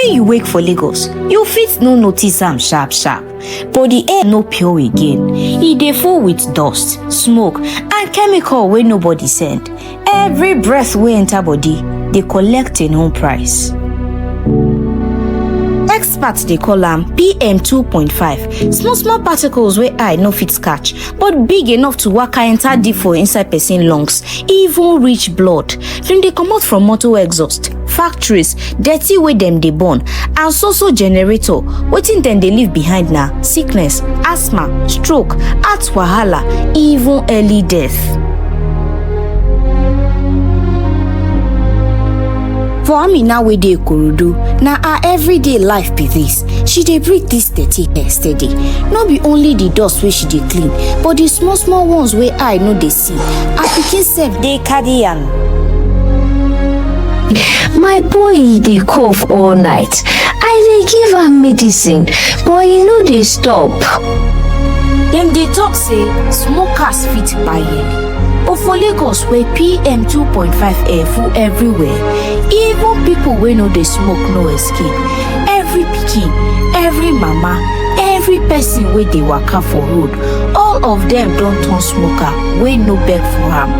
when you wake for Lagos, you fit no notice am sharp sharp, but the air no pure again. E dey full with dust, smoke and chemical wey nobody send. Every breath wey enter body dey collect im own price. Experts dey call am PM 2.5, small particles wey eye no fit catch, but big enough to waka enter deep for inside person lungs, even reach blood. Dem dey comot from motor exhaust, factories, dirty wey dem dey burn, and so generator. Wetin dem dey leave behind na sickness, asthma, stroke, heart wahala, even early death. For Amina wey dey Ikorodu, na her everyday life be this. She dey breathe this dirty air steady. No be only the dust wey she dey clean, but the small ones wey eye no dey see. Her pikin sef dey carry am. My boy dey cough all night. I dey give am medicine, but e no dey stop. Dem dey talk say smokers fit kpai head. But for Lagos where PM 2.5 air full everywhere, even people wey no dey smoke no escape. Every pikin, every mama, every person wey dey waka for road, all of them don turn smoker wey no beg for am.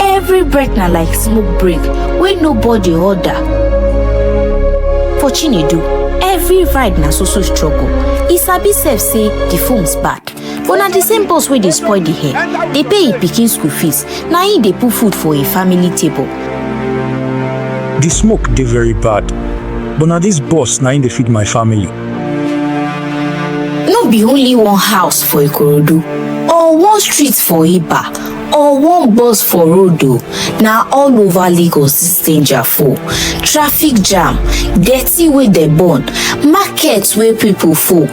Every breath na like smoke break wey nobody order. For Chinedu, every ride na so struggle. E sabi sef say the phones bad, but na the same boss wey dey spoil the hair, dey pay im pikin school fees, na im dey put food for a family table. The smoke dey very bad, but na this boss na im dey feed my family. No be only one house for Ikorodu, or one street for Iba, or one bus for road o. Na all over Lagos this danger full. Traffic jam, dirty wey dey burn, markets wey people full,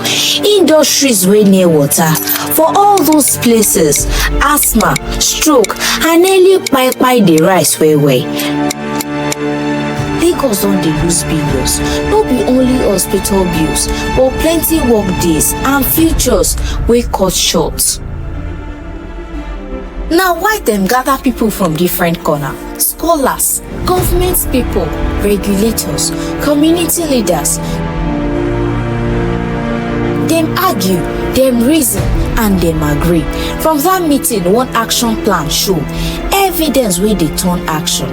industries wey near water. For all those places, asthma, stroke and early kpai dey rise well. Lagos don dey lose billions, no be only hospital bills, but plenty work days and futures wey cut short. Na why dem gather people from different corners, scholars, government people, regulators, community leaders. Dem argue, dem reason and dem agree. From that meeting, one action plan show, evidence wey dey turn action.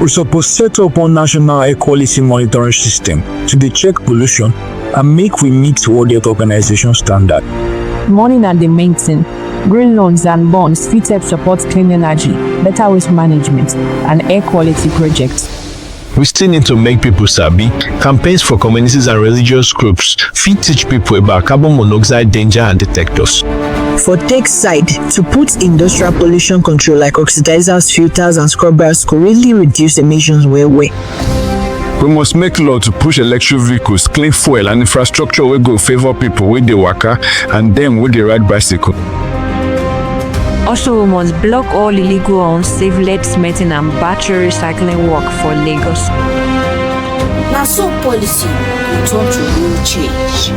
We suppose set up one national air quality monitoring system to dey check pollution and make we meet World Health Organization standard. Money na the main thing. Green loans and bonds fit help support clean energy, better waste management, and air quality projects. We still need to make people sabi. Campaigns for communities and religious groups fit teach people about carbon monoxide danger and detectors. For tech side, to put industrial pollution control like oxidizers, filters and scrubbers could really reduce emissions well. We must make law to push electric vehicles, clean fuel and infrastructure wey go favor people wey dey waka and them wey dey ride bicycle. Also, we must block all illegal or unsafe lead smelting and battery recycling work for Lagos. Na so policy go turn to real change.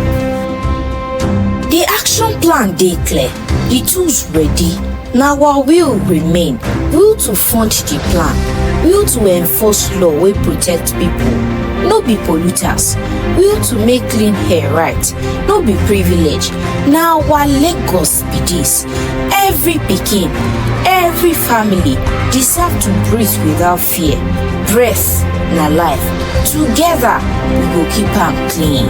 The action plan dey clear, the tools ready. Na our will remain, will to fund the plan, will to enforce law wey protect people, no be polluters, will to make clean air right, no be privilege. Na our Lagos be this. Every pikin, every family deserve to breathe without fear. Breath na life. Together we go keep am clean.